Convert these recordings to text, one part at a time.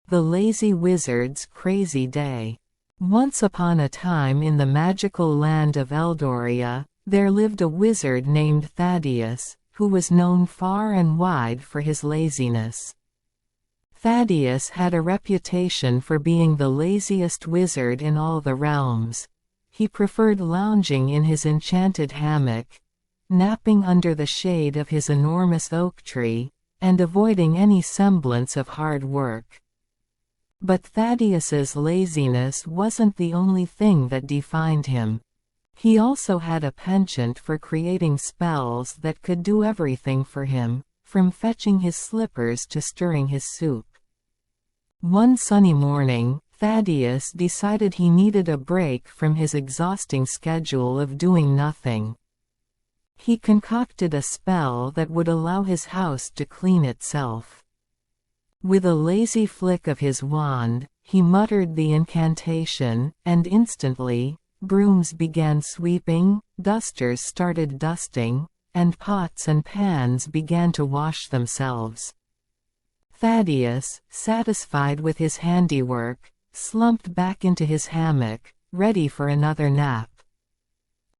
The Lazy Wizard's Crazy Day. Once upon a time in the magical land of Eldoria, there lived a wizard named Thaddeus, who was known far and wide for his laziness. Thaddeus had a reputation for being the laziest wizard in all the realms. He preferred lounging in his enchanted hammock, napping under the shade of his enormous oak tree, and avoiding any semblance of hard work. But Thaddeus's laziness wasn't the only thing that defined him. He also had a penchant for creating spells that could do everything for him, from fetching his slippers to stirring his soup. One sunny morning, Thaddeus decided he needed a break from his exhausting schedule of doing nothing. He concocted a spell that would allow his house to clean itself. With a lazy flick of his wand, he muttered the incantation, and instantly, brooms began sweeping, dusters started dusting, and pots and pans began to wash themselves. Thaddeus, satisfied with his handiwork, slumped back into his hammock, ready for another nap.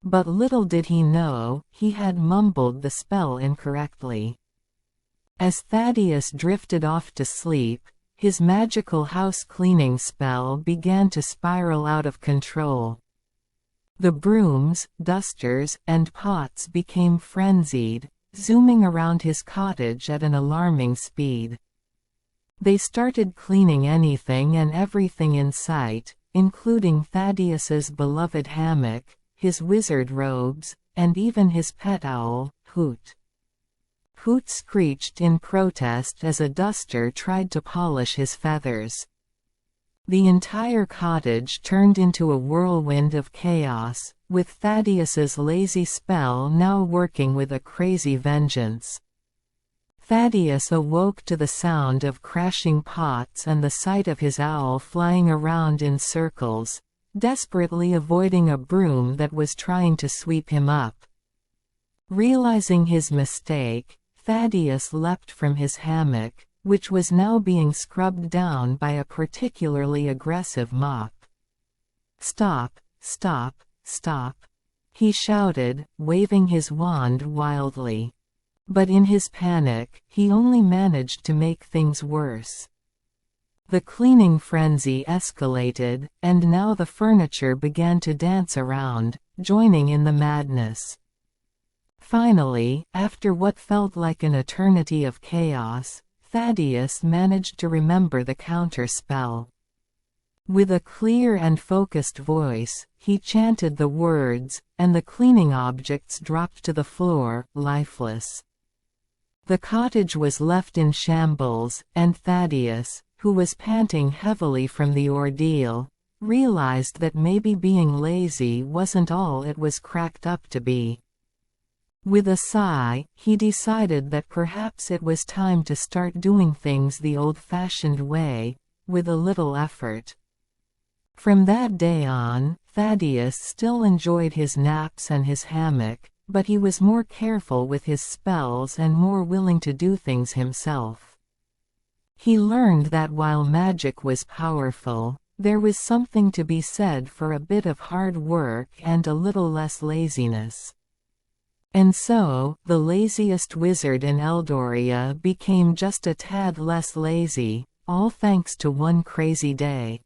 But little did he know, he had mumbled the spell incorrectly. As Thaddeus drifted off to sleep, his magical house-cleaning spell began to spiral out of control. The brooms, dusters, and pots became frenzied, zooming around his cottage at an alarming speed. They started cleaning anything and everything in sight, including Thaddeus's beloved hammock, his wizard robes, and even his pet owl, Hoot. Hoot screeched in protest as a duster tried to polish his feathers. The entire cottage turned into a whirlwind of chaos, with Thaddeus's lazy spell now working with a crazy vengeance. Thaddeus awoke to the sound of crashing pots and the sight of his owl flying around in circles, desperately avoiding a broom that was trying to sweep him up. Realizing his mistake, Thaddeus leapt from his hammock, which was now being scrubbed down by a particularly aggressive mop. "Stop, stop, stop!" he shouted, waving his wand wildly. But in his panic, he only managed to make things worse. The cleaning frenzy escalated, and now the furniture began to dance around, joining in the madness. Finally, after what felt like an eternity of chaos, Thaddeus managed to remember the counter-spell. With a clear and focused voice, he chanted the words, and the cleaning objects dropped to the floor, lifeless. The cottage was left in shambles, and Thaddeus, who was panting heavily from the ordeal, realized that maybe being lazy wasn't all it was cracked up to be. With a sigh, he decided that perhaps it was time to start doing things the old-fashioned way, with a little effort. From that day on, Thaddeus still enjoyed his naps and his hammock, but he was more careful with his spells and more willing to do things himself. He learned that while magic was powerful, there was something to be said for a bit of hard work and a little less laziness. And so, the laziest wizard in Eldoria became just a tad less lazy, all thanks to one crazy day.